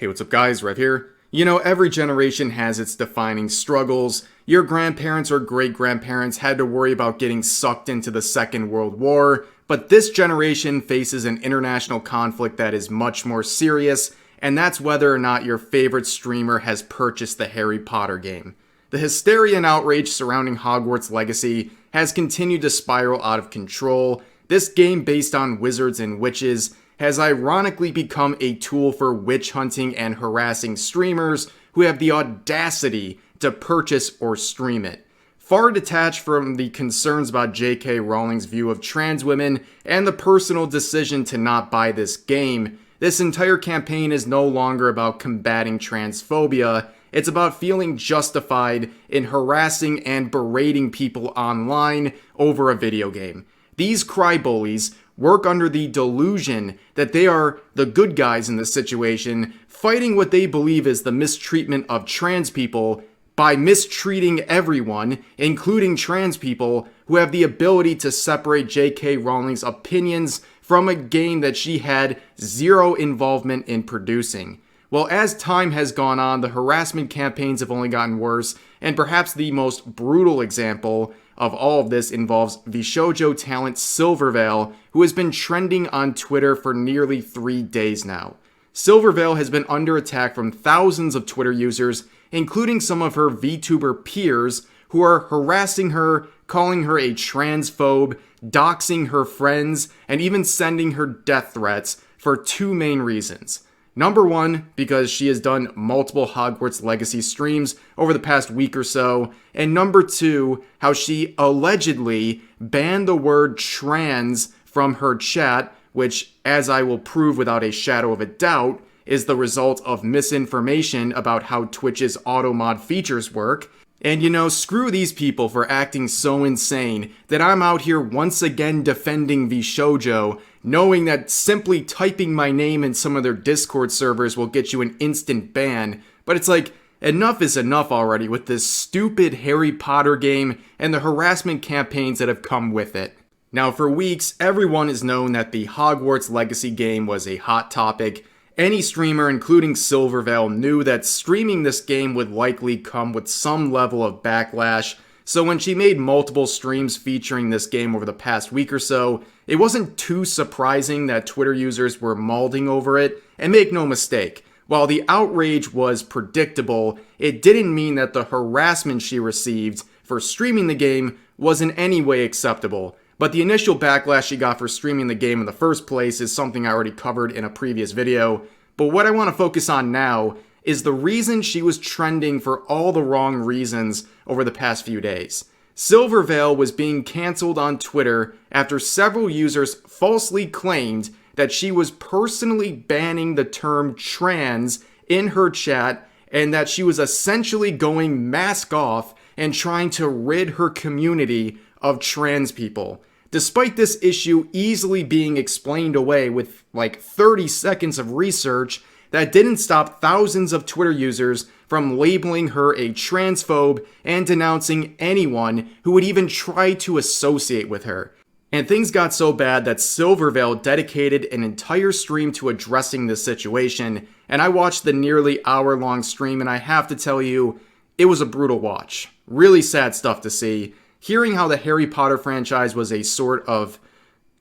Hey, what's up guys, Rev here. You know, every generation has its defining struggles. Your grandparents or great-grandparents had to worry about getting sucked into the Second World War, but this generation faces an international conflict that is much more serious, and that's whether or not your favorite streamer has purchased the Harry Potter game. The hysteria and outrage surrounding Hogwarts Legacy has continued to spiral out of control. This game, based on wizards and witches, has ironically become a tool for witch hunting and harassing streamers who have the audacity to purchase or stream it. Far detached from the concerns about J.K. Rowling's view of trans women and the personal decision to not buy this game, this entire campaign is no longer about combating transphobia. It's about feeling justified in harassing and berating people online over a video game. These crybullies work under the delusion that they are the good guys in this situation, fighting what they believe is the mistreatment of trans people by mistreating everyone, including trans people, who have the ability to separate J.K. Rowling's opinions from a game that she had zero involvement in producing. Well, as time has gone on, the harassment campaigns have only gotten worse, and perhaps the most brutal example of all of this involves Vshojo talent Silvervale, who has been trending on Twitter for nearly 3 days now. Silvervale has been under attack from thousands of Twitter users, including some of her VTuber peers, who are harassing her, calling her a transphobe, doxing her friends, and even sending her death threats for two main reasons. Number one, because she has done multiple Hogwarts Legacy streams over the past week or so. And number two, how she allegedly banned the word trans from her chat, which, as I will prove without a shadow of a doubt, is the result of misinformation about how Twitch's auto-mod features work. And you know, screw these people for acting so insane that I'm out here once again defending Vshojo, knowing that simply typing my name in some of their Discord servers will get you an instant ban. But it's like, enough is enough already with this stupid Harry Potter game and the harassment campaigns that have come with it. Now, for weeks, everyone has known that the Hogwarts Legacy game was a hot topic. Any streamer, including Silvervale, knew that streaming this game would likely come with some level of backlash, so when she made multiple streams featuring this game over the past week or so, it wasn't too surprising that Twitter users were mauling over it, and make no mistake, while the outrage was predictable, it didn't mean that the harassment she received for streaming the game was in any way acceptable. But the initial backlash she got for streaming the game in the first place is something I already covered in a previous video. But what I want to focus on now is the reason she was trending for all the wrong reasons over the past few days. Silvervale was being canceled on Twitter after several users falsely claimed that she was personally banning the term trans in her chat and that she was essentially going mask off and trying to rid her community of trans people. Despite this issue easily being explained away with like 30 seconds of research, that didn't stop thousands of Twitter users from labeling her a transphobe and denouncing anyone who would even try to associate with her. And things got so bad that Silvervale dedicated an entire stream to addressing this situation, and I watched the nearly hour-long stream, and I have to tell you, it was a brutal watch. Really sad stuff to see. Hearing how the Harry Potter franchise was a sort of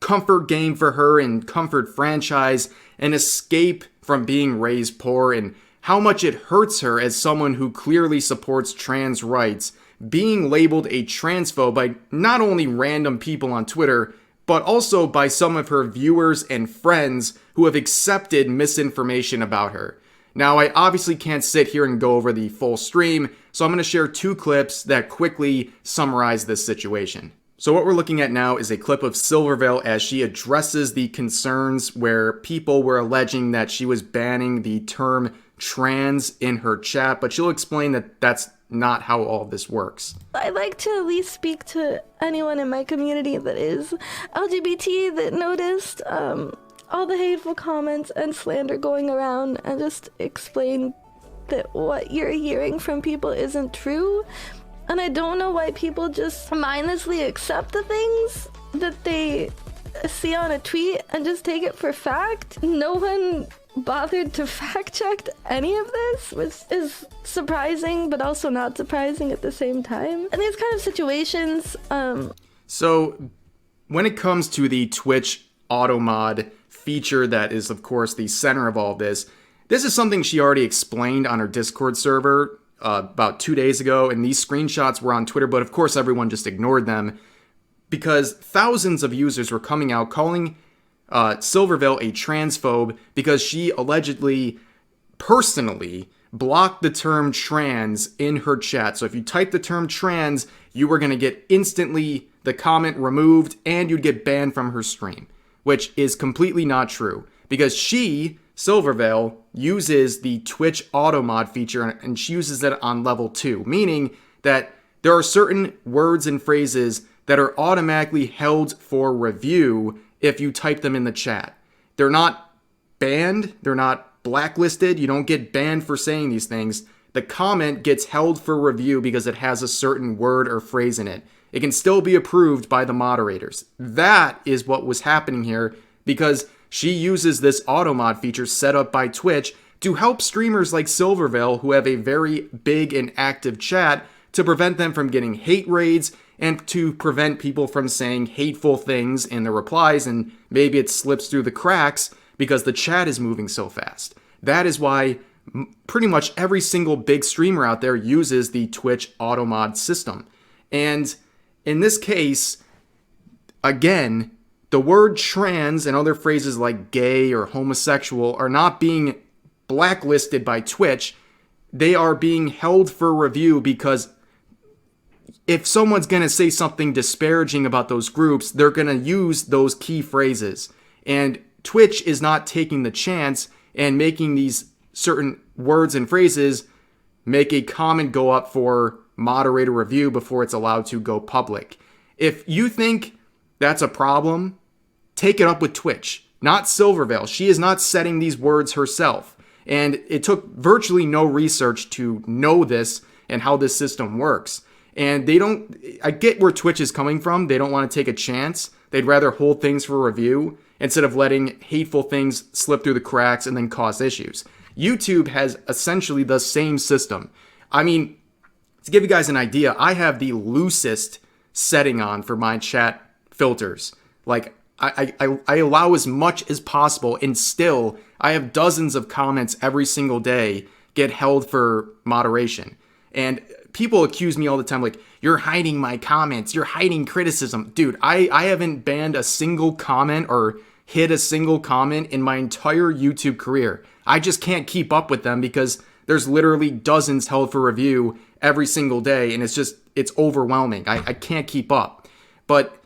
comfort game for her and comfort franchise, an escape from being raised poor, and how much it hurts her as someone who clearly supports trans rights, being labeled a transphobe by not only random people on Twitter, but also by some of her viewers and friends who have accepted misinformation about her. Now, I obviously can't sit here and go over the full stream, so I'm going to share two clips that quickly summarize this situation. So what we're looking at now is a clip of Silvervale as she addresses the concerns where people were alleging that she was banning the term trans in her chat, but she'll explain that that's not how all this works. I'd like to at least speak to anyone in my community that is LGBT that noticed all the hateful comments and slander going around, and just explain that what you're hearing from people isn't true. And I don't know why people just mindlessly accept the things that they see on a tweet and just take it for fact. No one bothered to fact check any of this, which is surprising, but also not surprising at the same time. In these kind of situations, So, when it comes to the Twitch auto mod feature that is, of course, the center of all this is something she already explained on her Discord server about 2 days ago, and these screenshots were on Twitter, but of course everyone just ignored them because thousands of users were coming out calling Silvervale a transphobe because she allegedly, personally, blocked the term trans in her chat. So if you type the term trans, you were going to get instantly the comment removed and you'd get banned from her stream, which is completely not true because she, Silvervale, uses the Twitch auto mod feature and she uses it on level 2, meaning that there are certain words and phrases that are automatically held for review if you type them in the chat. They're not banned, they're not blacklisted, you don't get banned for saying these things. The comment gets held for review because it has a certain word or phrase in it. It can still be approved by the moderators. That is what was happening here because she uses this auto mod feature set up by Twitch to help streamers like Silvervale who have a very big and active chat to prevent them from getting hate raids and to prevent people from saying hateful things in the replies, and maybe it slips through the cracks because the chat is moving so fast. That is why pretty much every single big streamer out there uses the Twitch auto mod system. And in this case, again, the word trans and other phrases like gay or homosexual are not being blacklisted by Twitch. They are being held for review because if someone's going to say something disparaging about those groups, they're going to use those key phrases. And Twitch is not taking the chance and making these certain words and phrases make a comment go up for moderator review before it's allowed to go public. If you think that's a problem, take it up with Twitch, not Silvervale. She is not setting these words herself. And it took virtually no research to know this and how this system works. And I get where Twitch is coming from. They don't want to take a chance. They'd rather hold things for review instead of letting hateful things slip through the cracks and then cause issues. YouTube has essentially the same system. I mean, to give you guys an idea, I have the loosest setting on for my chat filters. Like, I allow as much as possible, and still, I have dozens of comments every single day get held for moderation. And people accuse me all the time, like, you're hiding my comments, you're hiding criticism. Dude, I haven't banned a single comment or hid a single comment in my entire YouTube career. I just can't keep up with them because there's literally dozens held for review every single day, and it's overwhelming. I can't keep up. But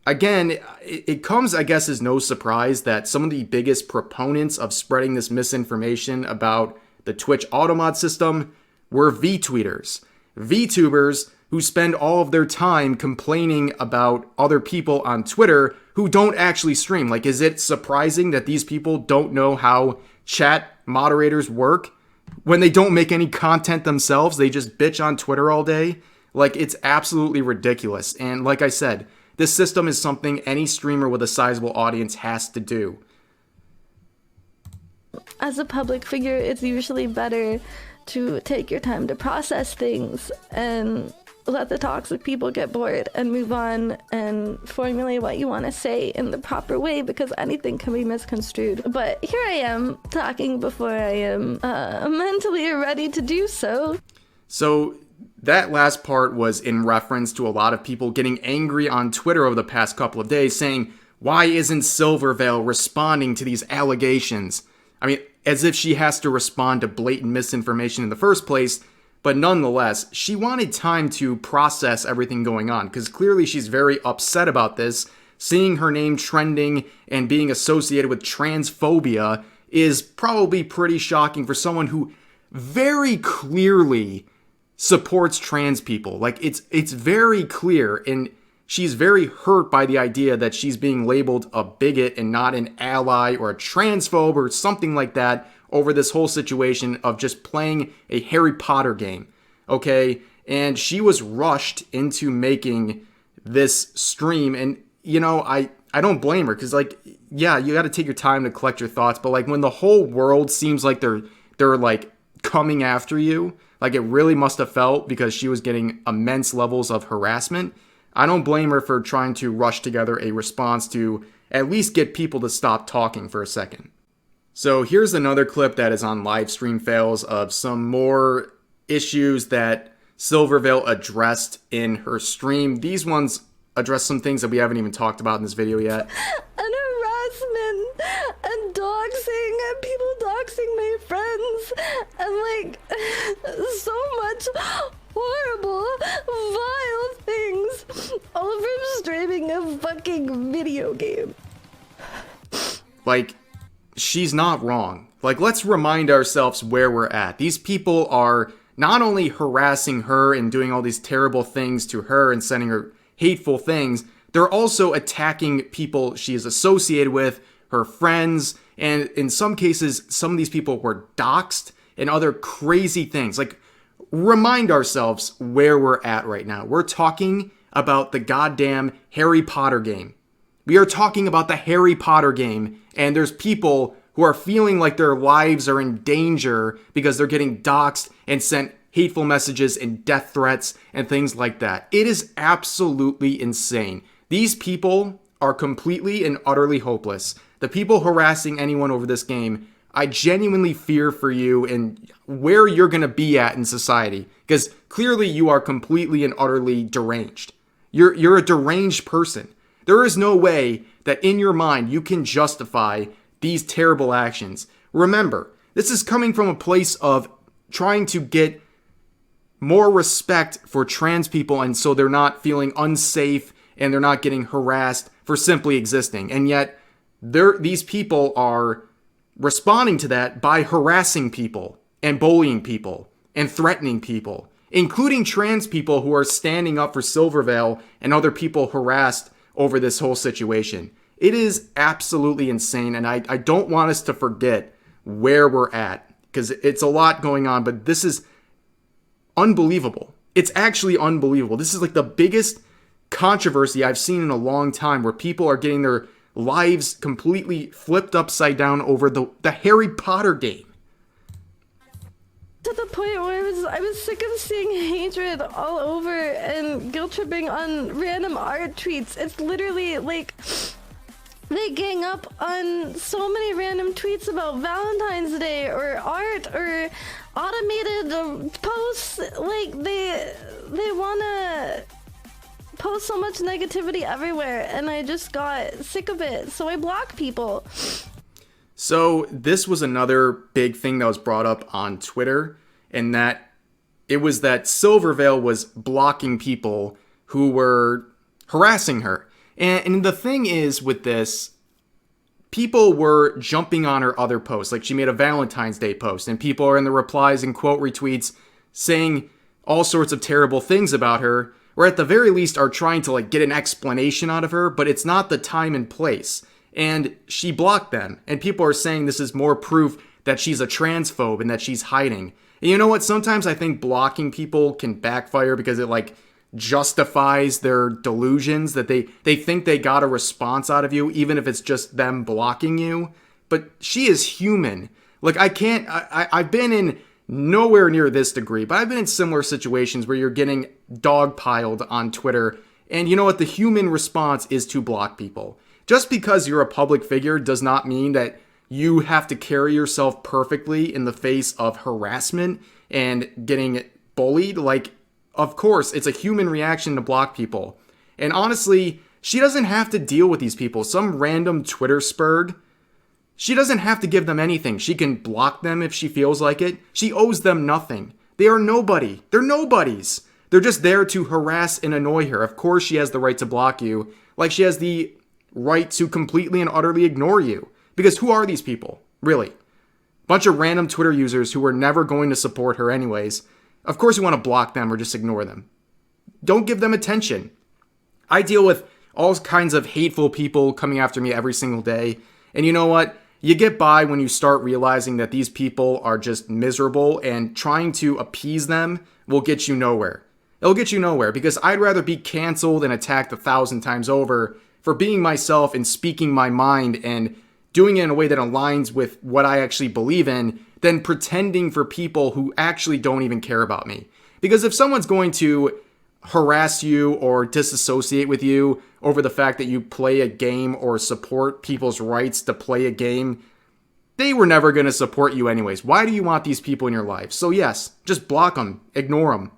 again, it comes, I guess, as no surprise that some of the biggest proponents of spreading this misinformation about the Twitch automod system were VTweeters. VTubers who spend all of their time complaining about other people on Twitter who don't actually stream. Like, is it surprising that these people don't know how chat moderators work? When they don't make any content themselves, they just bitch on Twitter all day. Like, it's absolutely ridiculous. And like I said, this system is something any streamer with a sizable audience has to do. As a public figure, it's usually better to take your time to process things and let the toxic people get bored and move on and formulate what you want to say in the proper way, because anything can be misconstrued. But here I am talking before I am mentally ready to do so. So that last part was in reference to a lot of people getting angry on Twitter over the past couple of days saying, why isn't Silvervale responding to these allegations? I mean, as if she has to respond to blatant misinformation in the first place. But nonetheless, she wanted time to process everything going on, because clearly she's very upset about this. Seeing her name trending and being associated with transphobia is probably pretty shocking for someone who very clearly supports trans people. Like, it's very clear, and she's very hurt by the idea that she's being labeled a bigot and not an ally or a transphobe or something like that over this whole situation of just playing a Harry Potter game, okay? And she was rushed into making this stream, and, you know, I I don't blame her, because like, yeah, you got to take your time to collect your thoughts, but like when the whole world seems like they're like coming after you, like it really must have felt, because she was getting immense levels of harassment. I don't blame her for trying to rush together a response to at least get people to stop talking for a second. So here's another clip that is on live stream fails of some more issues that Silvervale addressed in her stream. These ones address some things that we haven't even talked about in this video yet. And harassment and doxing and people doxing my friends and like so much horrible, vile things, all from streaming a fucking video game. Like, she's not wrong. Like, let's remind ourselves where we're at. These people are not only harassing her and doing all these terrible things to her and sending her hateful things, they're also attacking people she is associated with, her friends, and in some cases, some of these people were doxxed and other crazy things. Like, remind ourselves where we're at right now. We're talking about the goddamn Harry Potter game. We are talking about the Harry Potter game, and there's people who are feeling like their lives are in danger because they're getting doxxed and sent hateful messages and death threats and things like that. It is absolutely insane. These people are completely and utterly hopeless. The people harassing anyone over this game, I genuinely fear for you and where you're going to be at in society, because clearly you are completely and utterly deranged. You're a deranged person. There is no way that in your mind you can justify these terrible actions. Remember, this is coming from a place of trying to get more respect for trans people, and so they're not feeling unsafe and they're not getting harassed for simply existing. And yet, these people are responding to that by harassing people and bullying people and threatening people, including trans people who are standing up for Silvervale and other people harassed over this whole situation. It is absolutely insane, and I don't want us to forget where we're at, because it's a lot going on, but this is unbelievable. It's actually unbelievable. This is like the biggest controversy I've seen in a long time, where people are getting their lives completely flipped upside down over the Harry Potter game. To the point where I was sick of seeing hatred all over and guilt tripping on random art tweets. It's literally like they gang up on so many random tweets about Valentine's Day or art or automated posts. Like they wanna post so much negativity everywhere, and I just got sick of it, so I block people. So this was another big thing that was brought up on Twitter, and that it was that Silvervale was blocking people who were harassing her. And the thing is with this, people were jumping on her other posts. Like, she made a Valentine's Day post, and people are in the replies and quote retweets saying all sorts of terrible things about her, or at the very least are trying to like get an explanation out of her, but it's not the time and place. And she blocked them, and people are saying this is more proof that she's a transphobe and that she's hiding. And you know what? Sometimes I think blocking people can backfire, because it like justifies their delusions that they think they got a response out of you, even if it's just them blocking you. But she is human. Like, I've been in nowhere near this degree, but I've been in similar situations where you're getting dogpiled on Twitter, and you know what? The human response is to block people. Just because you're a public figure does not mean that you have to carry yourself perfectly in the face of harassment and getting bullied. Like, of course, it's a human reaction to block people. And honestly, she doesn't have to deal with these people. Some random Twitter spurg, she doesn't have to give them anything. She can block them if she feels like it. She owes them nothing. They are nobody. They're nobodies. They're just there to harass and annoy her. Of course she has the right to block you, like she has the right to completely and utterly ignore you. Because who are these people? Really? Bunch of random Twitter users who are never going to support her anyways. Of course you want to block them or just ignore them. Don't give them attention. I deal with all kinds of hateful people coming after me every single day. And you know what? You get by when you start realizing that these people are just miserable, and trying to appease them will get you nowhere. It'll get you nowhere, because I'd rather be canceled and attacked 1,000 times over for being myself and speaking my mind and doing it in a way that aligns with what I actually believe in than pretending for people who actually don't even care about me. Because if someone's going to harass you or disassociate with you over the fact that you play a game or support people's rights to play a game, they were never going to support you anyways. Why do you want these people in your life? So yes, just block them, ignore them.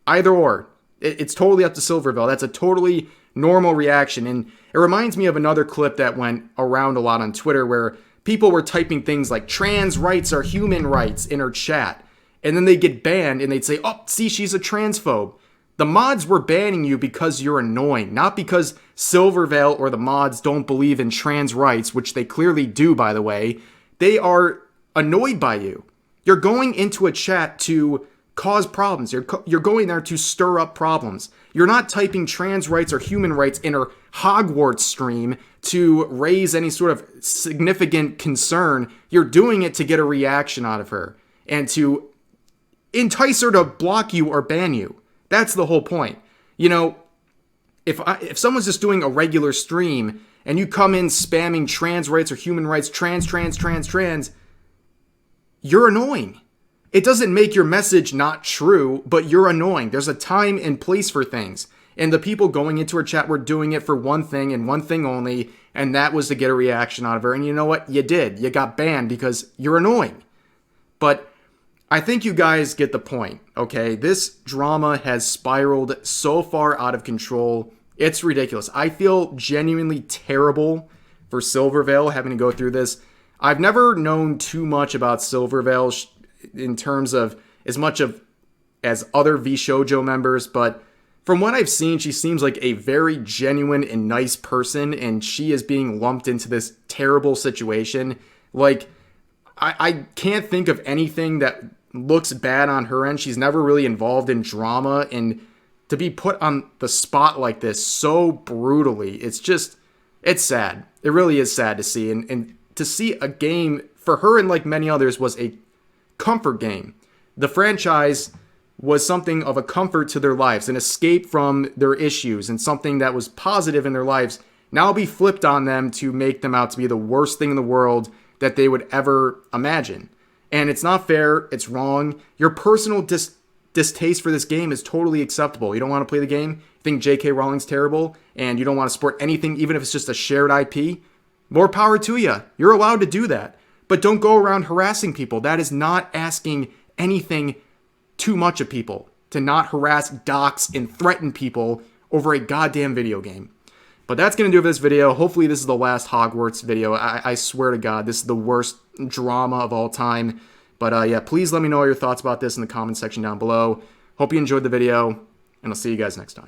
Either or. It's totally up to Silvervale. That's a totally normal reaction. And it reminds me of another clip that went around a lot on Twitter where people were typing things like trans rights are human rights in her chat. And then they get banned and they'd say, oh, see, she's a transphobe. The mods were banning you because you're annoying, not because Silvervale or the mods don't believe in trans rights, which they clearly do, by the way. They are annoyed by you. You're going into a chat to cause problems. You're going there to stir up problems. You're not typing trans rights or human rights in her Hogwarts stream to raise any sort of significant concern. You're doing it to get a reaction out of her and to entice her to block you or ban you. That's the whole point. You know, if someone's just doing a regular stream and you come in spamming trans rights or human rights, trans, you're annoying. It doesn't make your message not true, but you're annoying. There's a time and place for things. And the people going into her chat were doing it for one thing and one thing only, and that was to get a reaction out of her. And you know what? You did. You got banned because you're annoying. But I think you guys get the point, okay? This drama has spiraled so far out of control. It's ridiculous. I feel genuinely terrible for Silvervale having to go through this. I've never known too much about Silvervale in terms of as much of as other Vshojo members, but from what I've seen, she seems like a very genuine and nice person, and she is being lumped into this terrible situation. Like, I can't think of anything that looks bad on her end. She's never really involved in drama, and to be put on the spot like this so brutally, it's sad. It really is sad to see. And to see a game for her and like many others was a comfort game. The franchise was something of a comfort to their lives, an escape from their issues, and something that was positive in their lives now be flipped on them to make them out to be the worst thing in the world that they would ever imagine. And it's not fair. It's wrong. Your personal distaste for this game is totally acceptable. You don't want to play the game, you think J.K. Rowling's terrible, and you don't want to support anything, even if it's just a shared IP, more power to you. You're allowed to do that. But don't go around harassing people. That is not asking anything too much of people, to not harass, dox, and threaten people over a goddamn video game. But that's going to do it for this video. Hopefully this is the last Hogwarts video. I swear to God, this is the worst drama of all time. But yeah, please let me know your thoughts about this in the comment section down below. Hope you enjoyed the video, and I'll see you guys next time.